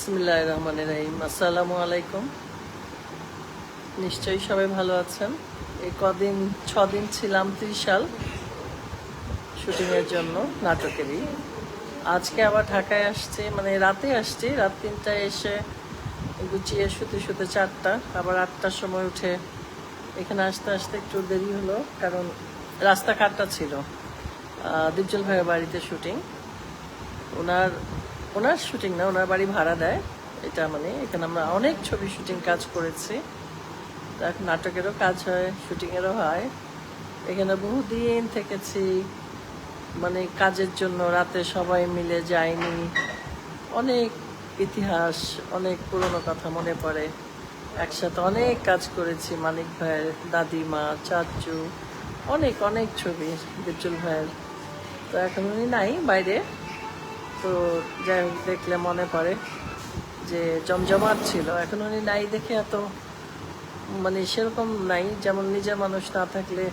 বিসমিল্লাহির রহমানির রহিম। আসসালামু আলাইকুম। নিশ্চয়ই সবাই ভালো আছেন। এই কদিন 6 দিন ছিলাম ত্রিশাল শুটিংয়ের জন্য নাটকেরই। আজকে আবার ঢাকায় আসছি, মানে রাতে আসছি, রাত 3টায় এসে গুছিয়ে শুতে শুতে 4টা, আবার 8টার সময় উঠে এখানে আসতে আসতে একটু দেরি হলো, কারণ রাস্তা কাটটা ছিল। দীপজল ভাইয়ের বাড়িতে শুটিং, ওনার ওনার শুটিং না, ওনার বাড়ি ভাড়া দেয়। এটা মানে এখানে আমরা অনেক ছবি শুটিং কাজ করেছি, এখন নাটকেরও কাজ হয়, শুটিংয়েরও হয়। এখানে বহুদিন থেকেছি, মানে কাজের জন্য রাতে সবাই মিলে যায়নি। অনেক ইতিহাস, অনেক পুরনো কথা মনে পড়ে। একসাথে অনেক কাজ করেছি, মানিক ভাইয়ের দাদিমা, চাচু, অনেক অনেক ছবি বিজুল ভাইয়ের। তো এখন উনি নাই, বাইরে। তো যাই হোক, দেখলে মনে পড়ে যে জমজমাট ছিল। এখন উনি নাই দেখে এত মানে সেরকম নাই, যেমন নিজের মানুষ না থাকলে,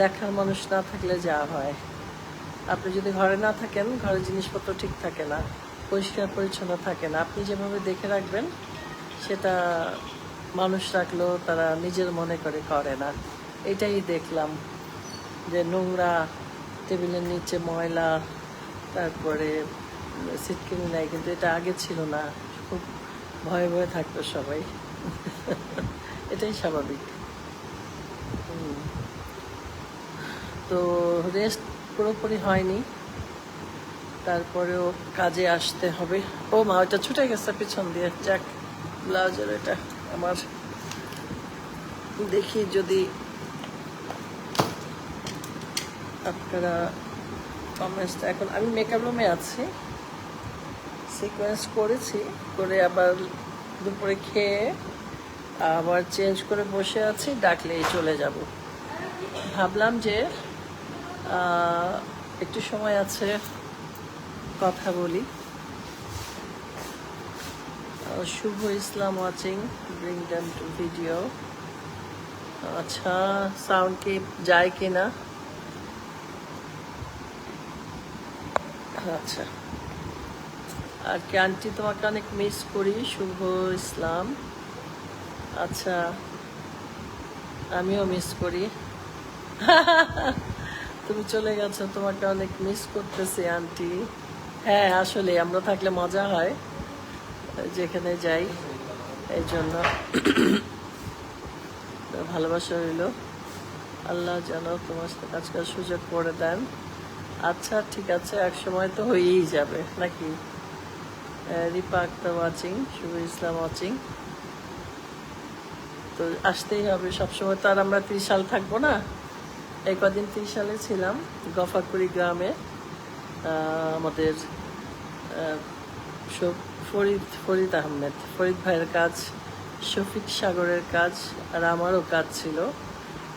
দেখার মানুষ না থাকলে যা হয়। আপনি যদি ঘরে না থাকেন, ঘরের জিনিসপত্র ঠিক থাকে না, পরিষ্কার পরিচ্ছন্ন থাকে না। আপনি যেভাবে দেখে রাখবেন, সেটা মানুষ রাখলেও তারা নিজের মনে করে না। এটাই দেখলাম, যে নোংরা, টেবিলের নিচে ময়লা, তারপরে সিটকিনি নাই, কিন্তু এটা আগে ছিল না। খুব ভয়ে ভয়ে থাকতো সবাই। এটাই স্বাভাবিক। তো রেস্ট পুরোপুরি হয়নি, তারপরেও কাজে আসতে হবে। ও মা, ওইটা ছুটে গেছে পিছন দিয়ে। যাক, ব্লাউজের এটা আমার, দেখি যদি আপনারা কমেন্টস। এখন আমি মেকআপ রুমে আছি, সিকোয়েন্স করেছি, করে আবার দুপুরে খেয়ে আবার চেঞ্জ করে বসে আছি, ডাকলেই চলে যাব। ভাবলাম যে একটু সময় আছে, কথা বলি। Shubho Islam watching, bring them to video. আচ্ছা, সাউন্ড কি যায় কিনা? আচ্ছা। আর কি আন্টি, তোমাকে অনেক মিস করি। শুভ ইসলাম। আচ্ছা, আমিও মিস করি। তুমি চলে গেছো, তোমাকে অনেক মিস করতেছি আন্টি। হ্যাঁ, আসলে আমরা থাকলে মজা হয় যেখানে যাই, এই জন্য। ভালোবাসা রইল, আল্লাহ যেন তোমার সাথে কাজ করার সুযোগ করে দেন। আচ্ছা, ঠিক আছে, এক সময় তো হয়েই যাবে নাকি? রিপা আক্তার ওয়াচিং, শুভ ইসলাম ওয়াচিং। তো আসতেই হবে সবসময়, তো আর আমরা ত্রিশাল থাকবো না। এই কদিন ত্রিশালে ছিলাম, গফাকুড়ি গ্রামে। আমাদের ফরিদ আহমেদ, ফরিদ ভাইয়ের কাজ, শফিক সাগরের কাজ, আর আমারও কাজ ছিল।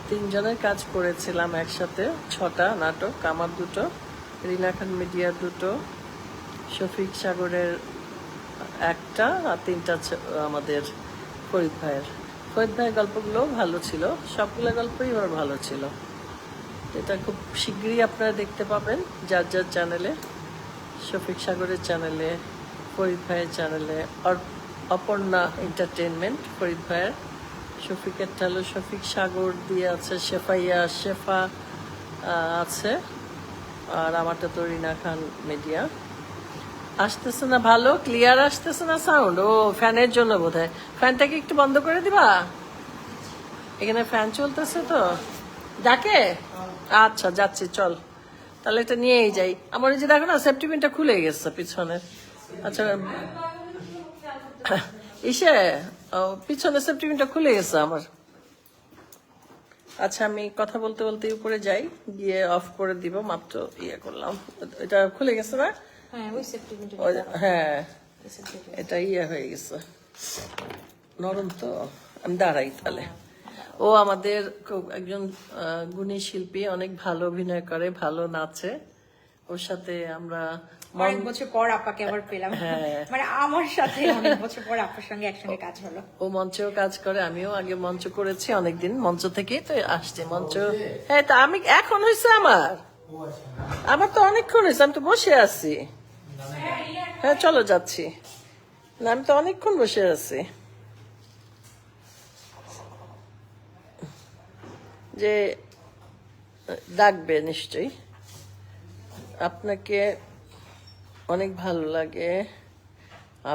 3জনের কাজ করেছিলাম একসাথে। 6টা নাটক, আমার 2টো, রিনা খান মিডিয়ার 2টো, শফিক সাগরের 1টা, আর 3টা আমাদের ফরিদ ভাইয়ের। ফরিদ ভাইয়ের গল্পগুলোও ভালো ছিল, সবগুলো গল্পই ওর ভালো ছিল। এটা খুব শীঘ্রই আপনারা দেখতে পাবেন যার যার চ্যানেলে, শফিক সাগরের চ্যানেলে, ফরিদ ভাইয়ের চ্যানেলে। অপর্ণা এন্টারটেনমেন্ট ফরিদ ভাইয়ের, শফিকের হলো শফিক সাগর দিয়ে আছে, শেফা আছে, আর আমারটা তো রিনা খান মিডিয়া। আসতেছে না ভালো, ক্লিয়ার আসতেছে না সাউন্ড। ও, ফ্যানের জন্য বোধহয়। ফ্যানটাকে একটু বন্ধ করে দিবা, এখানে ফ্যান চলতেছে তো। ডাকে? আচ্ছা, যাচ্ছি, চল তাহলে এটা নিয়েই যাই। আমার এই যে দেখো না, সেফটি পিনটা খুলে গেছে পিছনের। আচ্ছা, ইসে পিছনে সেফটি পিনটা খুলে গেছে আমার। আচ্ছা, আমি কথা বলতে বলতে উপরে যাই, গিয়ে অফ করে দিব, মাত্র ইয়ে করলাম। এটা খুলে গেছে না? হ্যাঁ, এটা ইয়ে হয়ে গেছে, নরম তো। আমি দাঁড়াই তাহলে। ও আমাদের একজন গুণী শিল্পী, অনেক ভালো অভিনয় করে, ভালো নাচে। ওর সাথে আমরা অনেক বছর পর আপাকে আবার পেলাম। মানে আমার সাথে অনেক বছর পর আপনার সঙ্গে একসঙ্গে কাজ হলো। ও মঞ্চেও কাজ করে, আমিও আগে মঞ্চ করেছি অনেকদিন, মঞ্চ থেকেই তো আসছে মঞ্চ। হ্যাঁ, তা আমি এখন হয়েছে আমার তো অনেকক্ষণ হয়েছে, আমি তো বসে আছি। হ্যাঁ, চলো যাচ্ছি। না আমি তো অনেকক্ষণ বসে আছি। যে ডাকবে নিশ্চয়ই, আপনাকে অনেক ভালো লাগে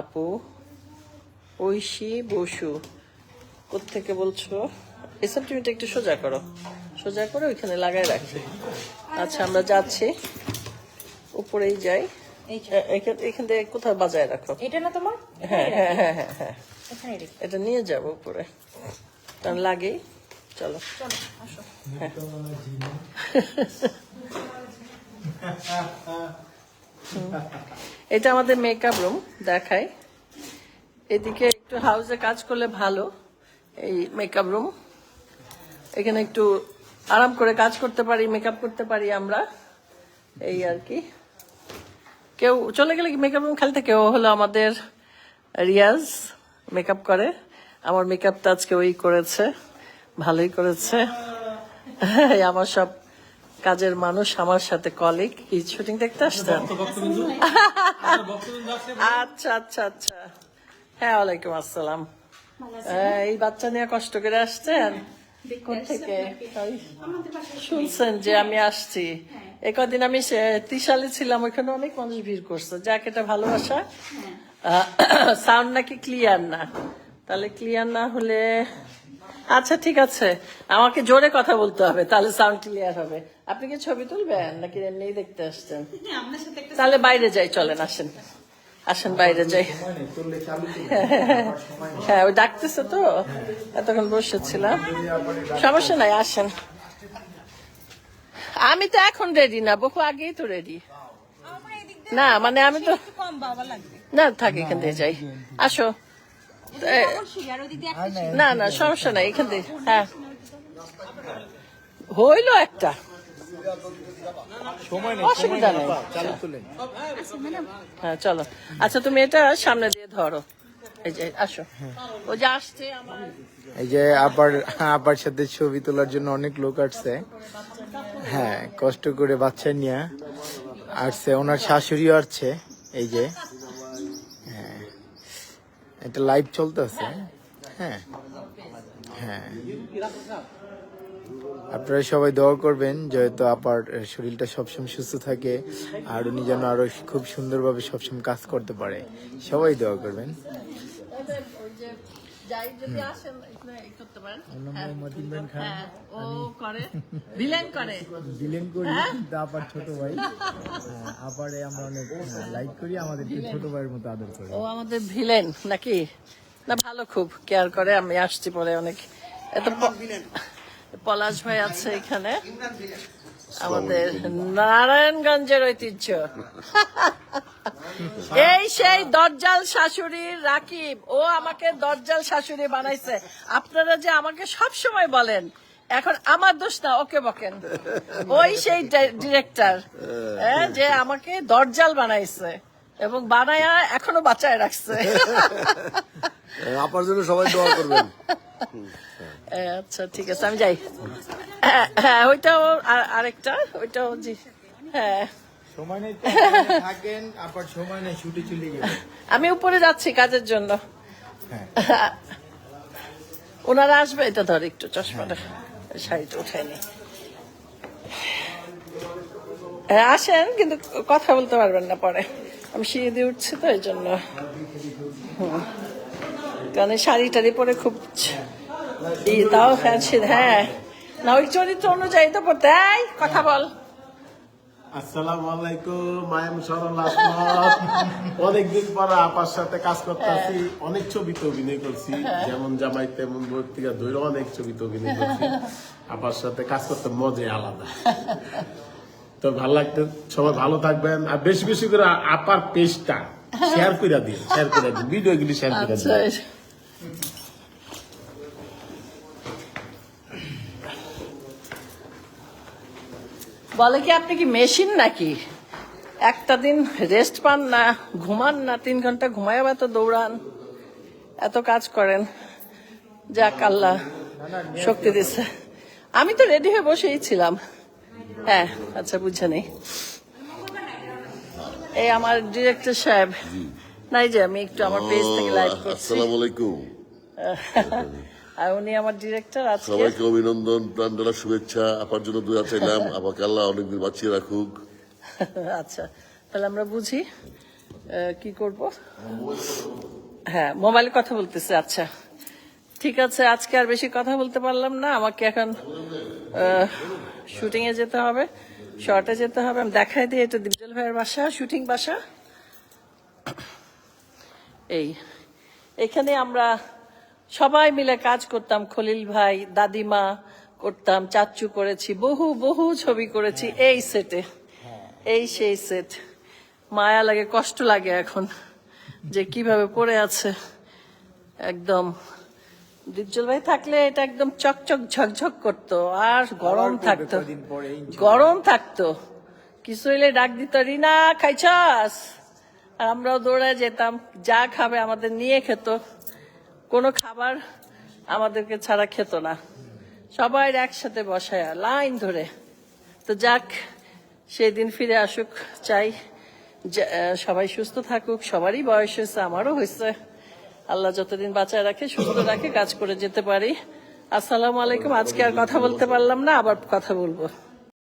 আপু। ঐশী বসু কোত্থেকে বলছো? এসব তুমি একটু সোজা করো, সোজা করে ওইখানে লাগাই রাখবে। আচ্ছা আমরা যাচ্ছি, উপরেই যাই। এই যে, এখান থেকে কোথাও বাজায় রাখো। এটা না তোমার? হ্যাঁ হ্যাঁ হ্যাঁ হ্যাঁ হ্যাঁ, এখানে রেখে এটা নিয়ে যাবো উপরে, কারণ লাগেই। চলো চলো আসো। এটা আমাদের মেকআপ রুম দেখাই। এদিকে একটু হাউসে কাজ করলে ভালো, এই মেকআপ রুম। এখানে একটু আরাম করে কাজ করতে পারি, মেকআপ করতে পারি আমরা, এই আর কি। কেউ চলে গেলে মেকআপ রুম খালি থাকে। ও হলো আমাদের রিয়াজ, মেকআপ করে। আমার মেকআপটা আজকে ওই করেছে, ভালোই করেছে। আমার সব কাজের মানুষ আমার সাথে কলিগ। এই শুটিং দেখতে আসতেন? আচ্ছা আচ্ছা আচ্ছা, হ্যাঁ ওয়ালাইকুম আসসালাম। এই বাচ্চা নিয়ে কষ্ট করে আসছেন কোথেকে? শুনছেন যে আমি আসছি? একদিন আমি ত্রিশালে ছিলাম, ওইখানে অনেক মানুষ ভিড় করছে। যাক, এটা ভালোবাসা। সাউন্ড নাকি ক্লিয়ার না, তাহলে ক্লিয়ার না হলে আচ্ছা ঠিক আছে, আমাকে জোরে কথা বলতে হবে, তাহলে সাউন্ড ক্লিয়ার হবে। আপনি কি ছবি তুলবেন নাকি এমনি দেখতে আসছেন? তাহলে বাইরে যাই, চলেন আসেন, আসেন বাইরে যাই। হ্যাঁ ওই ডাকতেছে তো, এতক্ষণ বসেছিলাম। সমস্যা নাই, আসেন। আমি তো এখন রেডি না, বহু আগেই তো রেডি। না মানে আমি তো না, থাক এখান থেকে যাই। আসো। না না সমস্যা নাই, এখান থেকে। হ্যাঁ হইলো একটা, অসুবিধা নেই। হ্যাঁ চলো। আচ্ছা তুমি এটা সামনে দিয়ে ধরো, এই যে আসো। ও যে আসছে আমার, এই যে আবার সাথে ছবি তোলার জন্য অনেক লোক আসছে। হ্যাঁ, কষ্ট করে বাচ্চা নিয়ে আসছে, ওনার শাশুড়িও আসছে। এই যে হ্যাঁ, এটা লাইভ চলতেছে। হ্যাঁ হ্যাঁ, আপনারা সবাই দোয়া করবেন যেহেতু আপার শরীরটা সবসময় সুস্থ থাকে, আর উনি যেন আরো খুব সুন্দরভাবে সবসময় কাজ করতে পারে। সবাই দোয়া করবেন। যাই যদি আসেন এখানে করতে পারেন। মোহাম্মদ ইমরান খান, হ্যাঁ ও করে, ভিলেন করে। দিলেন করি, কিন্তু আপার ছোট ভাই। আপারে আমরা অনেক লাইক করি, আমাদের ছোট ভাইয়ের মতো আদর করি। ও আমাদের ভিলেন নাকি? না ভালো, খুব কেয়ার করে। আমি আসছি পরে অনেক। এত পলাশ ভাই আছে এখানে, আমাদের নারায়ণগঞ্জের ঐতিহ্য। এই সেই দরজাল শাশুড়ির রাকিব, ও আমাকে দরজাল শাশুড়ি বানাইছে। আপনারা যে আমাকে সব সময় বলেন, এখন আমার দোষ না, ওকে বকেন। ওই সেই ডিরেক্টর যে আমাকে দরজাল বানাইছে এবং বানায়া এখনো বাঁচায় রাখছে। আপনার জন্য সবাই দোয়া করবেন। আচ্ছা ঠিক আছে, আমি যাই। হ্যাঁ ওইটাও আরেকটা, ওইটাও জি। হ্যাঁ সময় নেই তো, থাকেন আপার সময় নেই, ছুটি চলে গেল। আমি উপরে যাচ্ছি কাজের জন্য। ওনারা আসবে, এটা ধর একটু চশমাটা, শাড়িটা উঠাইনি। হ্যাঁ আসেন, কিন্তু কথা বলতে পারবেন না পরে। আমি সিঁড়ি দিয়ে উঠছি তো, এই জন্য। কারণ শাড়ি টাড়ি পরে খুব তাও ফ্যান্সি। হ্যাঁ না, ওই চরিত্র অনুযায়ী তো পড়তে। কথা বল। আসসালামু আলাইকুম, আই এম সরল আসমত। অনেকদিন পর আপার সাথে কাজ করতেছি, অনেক ছবিতে অভিনয় করছি, যেমন জামাই তেমন বর্তিকা ধরে অনেক ছবিতে অভিনয় করছি। আপার সাথে কাজ করতে মজাই আলাদা। তো ভালো লাগতো, সবাই ভালো থাকবেন, আর বেশি বেশি করে আপার পেজটা শেয়ার করে দিন, ভিডিও গুলি শেয়ার করে দিন। বলে কি আপনি কি মেশিন নাকি? একটা দিন রেস্ট পান না, ঘুমান না, 3 ঘন্টা ঘুমায় এত দৌড়ান, এত কাজ করেন। যাক আল্লাহ শক্তি দিচ্ছে। আমি তো রেডি হয়ে বসেই ছিলাম। হ্যাঁ আচ্ছা বুঝে নেই। এই আমার ডিরেক্টর সাহেব, নাই যে আমি একটু আমার পেজ থেকে লাইভ করছি। আসসালামু আলাইকুম। আর উনি আমার ডিরেক্টর আজকে। সবাইকে অভিনন্দন, প্রাণ ঢালা শুভেচ্ছা। আপার জন্য দোয়া চাইলাম, আমাকে আল্লাহ অনেকদিন বাঁচিয়ে রাখুক। আচ্ছা, তাহলে আমরা বুঝি কি করব। হ্যাঁ, মোবাইলে কথা বলতেছে। আচ্ছা ঠিক আছে, আজকে আর বেশি কথা বলতে পারলাম না, আমাকে এখন শুটিং এ যেতে হবে, শর্টে যেতে হবে। আমি দেখাই দিই, এটা দীপজল ভাইয়ের বাসা, শুটিং বাসা। এখানে আমরা সবাই মিলে কাজ করতাম, খলিল ভাই, দাদিমা করতাম, চাচ্চু করেছি, বহু বহু ছবি করেছি এই সেটে। এই সেই সেট, মায়া লাগে, কষ্ট লাগে এখন যে কিভাবে পড়ে আছে। একদম দীপজল ভাই থাকলে এটা একদম চকচক ঝকঝক করতো, আর গরম থাকতো, গরম থাকতো। কিছু হইলে ডাক দিত, রিনা খাইছাস, আর আমরাও দৌড়ায় যেতাম, যা খাবে আমাদের নিয়ে খেত, কোনো খাবার আমাদেরকে ছাড়া খেত না, সবাই একসাথে বসায় লাইন ধরে। তো যাক, সেই দিন ফিরে আসুক চাই, সবাই সুস্থ থাকুক, সবারই বয়স হয়েছে, আমারও হয়েছে, আল্লাহ যতদিন বাঁচায় রাখে, সুস্থ রাখে, কাজ করে যেতে পারি। আসসালামু আলাইকুম। আজকে আর কথা বলতে পারলাম না, আবার কথা বলবো।